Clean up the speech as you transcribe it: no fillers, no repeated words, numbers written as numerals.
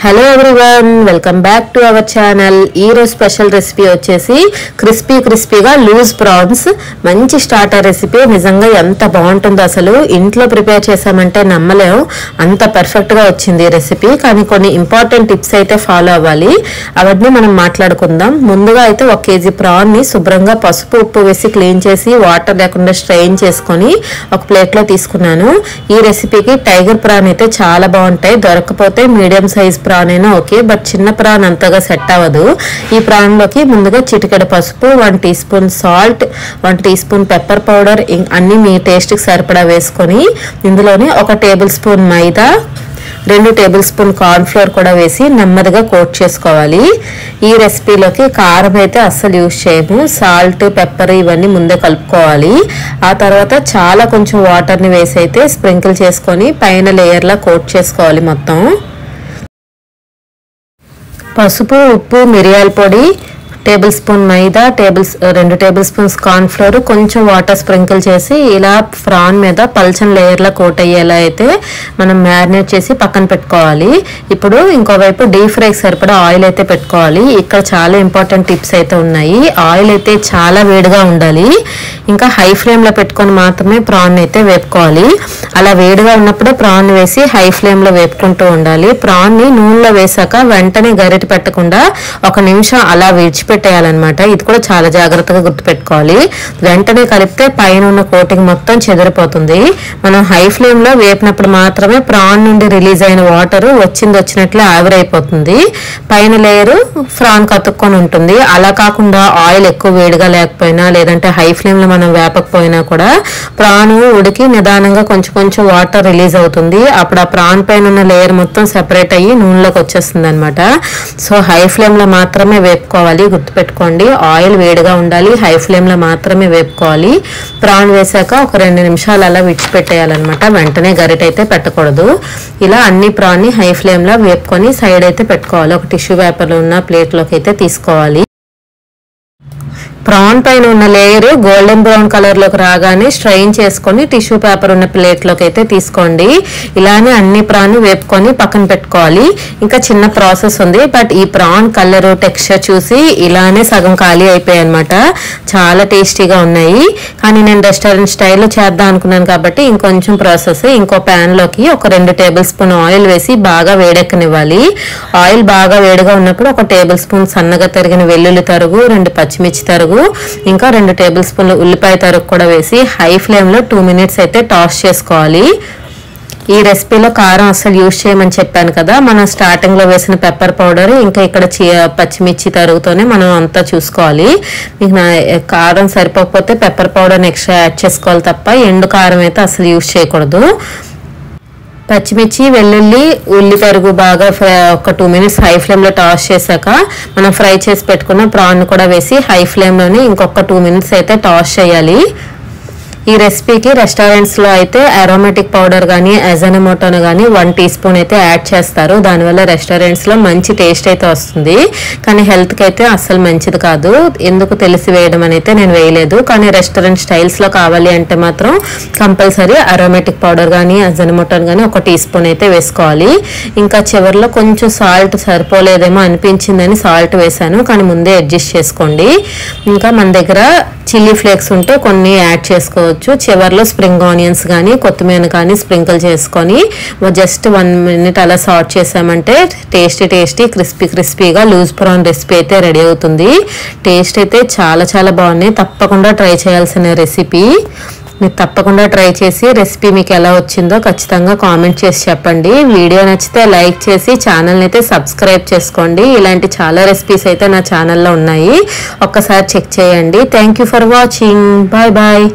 Hello everyone, welcome back to our channel. ఈరోజు special recipe వచ్చేసి క్రిస్పీగా లూజ్ ప్రాన్స్. మంచి స్టార్టర్ రెసిపీ. నిజంగా ఎంత బాగుంటుందో అసలు ఇంట్లో ప్రిపేర్ చేసామంటే నమ్మలేము, అంత పర్ఫెక్ట్గా వచ్చింది రెసిపీ. కానీ కొన్ని ఇంపార్టెంట్ టిప్స్ అయితే ఫాలో అవ్వాలి, అవన్నీ మనం మాట్లాడుకుందాం. ముందుగా అయితే 1 kg ప్రాన్ని శుభ్రంగా పసుపు ఉప్పు వేసి క్లీన్ చేసి వాటర్ లేకుండా స్ట్రెయిన్ చేసుకొని ఒక ప్లేట్లో తీసుకున్నాను. ఈ రెసిపీకి టైగర్ ప్రాన్ అయితే చాలా బాగుంటాయి. దొరకపోతే మీడియం సైజ్ ప్రాన్ అయినా ఓకే, బట్ చిన్న ప్రాన్ అంతగా సెట్ అవ్వదు. ఈ ప్రాన్ లోకి ముందుగా చిటికెడు పసుపు, 1 teaspoon salt, 1 teaspoon pepper powder అన్ని మీ టేస్ట్ కి సరిపడా వేసుకొని ఇందులోనే 1 టేబుల్ స్పూన్ మైదా, 2 టేబుల్ స్పూన్ కార్న్ ఫ్లోర్ కూడా వేసి నెమ్మదిగా కోట్ చేసుకోవాలి. ఈ రెసిపీలోకి కారం అయితే అస్సలు యూజ్ చేయము. సాల్ట్ పెప్పర్ ఇవన్నీ ముందే కలుపుకోవాలి. ఆ తర్వాత చాలా కొంచెం వాటర్ని వేసి అయితే స్ప్రింకిల్ చేసుకొని పైన లేయర్లా కోట్ చేసుకోవాలి మొత్తం. పసుపు ఉప్పు మిరియాల పొడి, టేబుల్ స్పూన్ మైదా, 2 టేబుల్ స్పూన్స్ కార్న్ ఫ్లోర్, కొంచెం వాటర్ స్ప్రింకిల్ చేసి ఇలా ప్రాన్ మీద పల్చని లేయర్లా కోట్ అయ్యేలా అయితే మనం మ్యారినేట్ చేసి పక్కన పెట్టుకోవాలి. ఇప్పుడు ఇంకోవైపు డీప్ ఫ్రైకి సరిపడా ఆయిల్ అయితే పెట్టుకోవాలి. ఇక్కడ చాలా ఇంపార్టెంట్ టిప్స్ అయితే ఉన్నాయి. ఆయిల్ అయితే చాలా వేడిగా ఉండాలి, ఇంకా హై ఫ్లేమ్లో పెట్టుకొని మాత్రమే ప్రాన్ అయితే వేపుకోవాలి. అలా వేడిగా ఉన్నప్పుడే ప్రాన్ వేసి హై ఫ్లేమ్లో వేపుకుంటూ ఉండాలి. ప్రాన్ని నూనెలో వేసాక వెంటనే గరిటె పెట్టకుండా 1 నిమిషం అలా విడిచిపెట్టేయాలన్నమాట. ఇది కూడా చాలా జాగ్రత్తగా గుర్తుపెట్టుకోవాలి. వెంటనే కలిపితే పైన ఉన్న కోటింగ్ మొత్తం చెదిరిపోతుంది. మనం హై ఫ్లేమ్లో వేపినప్పుడు మాత్రమే ప్రాన్ నుండి రిలీజ్ అయిన వాటర్ వచ్చినట్లే ఆవిరైపోతుంది, పైన లేయరు ప్రాన్ కతుక్కొని ఉంటుంది. అలా కాకుండా ఆయిల్ ఎక్కువ వేడిగా లేకపోయినా లేదంటే హై ఫ్లేమ్లో మనం వేపకపోయినా కూడా ప్రాన్ ఉడికి నిదానంగా కొంచెం వాటర్ రిలీజ్ అవుతుంది. అప్పుడు ఆ ప్రాన్ పైన ఉన్న లేయర్ మొత్తం సెపరేట్ అయ్యి నూనెలోకి వచ్చేస్తుంది అనమాట. సో హై ఫ్లేమ్లో మాత్రమే వేపుకోవాలి, గుర్తుపెట్టుకోండి. ఆయిల్ వేడిగా ఉండాలి, హై ఫ్లేమ్లో మాత్రమే వేపుకోవాలి. ప్రాన్ వేసాక ఒక 2 నిమిషాలు అలా విడిచిపెట్టేయాలన్నమాట. వెంటనే గరిటె అయితే పెట్టకూడదు. ఇలా అన్ని ప్రాన్ని హై ఫ్లేమ్లో వేపుకొని సైడ్ అయితే పెట్టుకోవాలి. ఒక టిష్యూ పేపర్లో ఉన్న ప్లేట్లోకి అయితే తీసుకోవాలి. ప్రాన్ పైన ఉన్న లేయర్ గోల్డెన్ బ్రౌన్ కలర్ లోకి రాగానే స్ట్రెయిన్ చేసుకొని టిష్యూ పేపర్ ఉన్న ప్లేట్లోకి అయితే తీసుకోండి. ఇలానే అన్ని ప్రాన్ వేపుకొని పక్కన పెట్టుకోవాలి. ఇంకా చిన్న ప్రాసెస్ ఉంది, బట్ ఈ ప్రాన్ కలర్ టెక్స్చర్ చూసి ఇలానే సగం ఖాళీ అయిపోయాయి అనమాట. చాలా టేస్టీగా ఉన్నాయి. కానీ నేను రెస్టారెంట్ స్టైల్లో చేద్దాం అనుకున్నాను కాబట్టి ఇంకొంచెం ప్రాసెస్. ఇంకో ప్యాన్ లోకి ఒక 2 టేబుల్ స్పూన్ ఆయిల్ వేసి బాగా వేడెక్కనివ్వాలి. ఆయిల్ బాగా వేడిగా ఉన్నప్పుడు 1 టేబుల్ స్పూన్ సన్నగా తరిగిన వెల్లుల్లి తరుగు, 2 పచ్చిమిర్చి తరుగు, ఇంకా 2 టేబుల్ స్పూన్ల ఉల్లిపాయ తరుగు కూడా వేసి హై ఫ్లేమ్లో 2 మినిట్స్ అయితే టాస్ చేసుకోవాలి. ఈ రెసిపీలో కారం అసలు యూజ్ చేయమని చెప్పాను కదా, మనం స్టార్టింగ్ లో వేసిన పెప్పర్ పౌడర్ ఇంకా ఇక్కడ పచ్చిమిర్చి తరుగుతోనే మనం అంతా చూసుకోవాలి. మీకు కారం సరిపోకపోతే పెప్పర్ పౌడర్ని ఎక్స్ట్రా యాడ్ చేసుకోవాలి తప్ప ఎండు కారం అయితే అసలు యూజ్ చేయకూడదు. పచ్చిమిర్చి వెల్లుల్లి ఉల్లి తరుగు బాగా ఒక 2 మినిట్స్ హై ఫ్లేమ్లో టాస్ చేశాక మనం ఫ్రై చేసి పెట్టుకున్న ప్రాన్ కూడా వేసి హై ఫ్లేమ్లోనే ఇంకొక 2 మినిట్స్ అయితే టాస్ చేయాలి. ఈ రెసిపీకి రెస్టారెంట్స్లో అయితే అరోమాటిక్ పౌడర్ కానీ అజనమోటోను కానీ 1 టీ స్పూన్ అయితే యాడ్ చేస్తారు. దానివల్ల రెస్టారెంట్స్లో మంచి టేస్ట్ అయితే వస్తుంది, కానీ హెల్త్కి అయితే అస్సలు మంచిది కాదు. ఎందుకు తెలిసి వేయడం అని అయితే నేను వేయలేదు. కానీ రెస్టారెంట్ స్టైల్స్లో కావాలి అంటే మాత్రం కంపల్సరీ అరోమాటిక్ పౌడర్ కానీ అజనమోటోన్ కానీ 1 టీ స్పూన్ అయితే వేసుకోవాలి. ఇంకా చివరిలో కొంచెం సాల్ట్ సరిపోలేదేమో అనిపించిందని సాల్ట్ వేసాను, కానీ ముందే అడ్జస్ట్ చేసుకోండి. ఇంకా మన దగ్గర చిల్లీ ఫ్లేక్స్ ఉంటే కొన్ని యాడ్ చేసుకోవచ్చు. చివర్లో స్ప్రింగ్ ఆనియన్స్ కానీ కొత్తిమీర కానీ స్ప్రింకిల్ చేసుకొని జస్ట్ 1 మినిట్ అలా సాట్ చేసామంటే టేస్టీ క్రిస్పీగా లూజ్ ప్రాన్ రెసిపీ అయితే రెడీ అవుతుంది. టేస్ట్ అయితే చాలా బాగున్నాయి. తప్పకుండా ట్రై చేయాల్సిన రెసిపీ. మీరు తప్పకుండా ట్రై చేసి రెసిపీ మీకు ఎలా వచ్చిందో ఖచ్చితంగా కామెంట్ చేసి చెప్పండి. వీడియో నచ్చితే లైక్ చేసి ఛానల్ని అయితే సబ్స్క్రైబ్ చేసుకోండి. ఇలాంటి చాలా రెసిపీస్ అయితే నా ఛానల్లో ఉన్నాయి, ఒక్కసారి చెక్ చేయండి. Thank you for watching. Bye.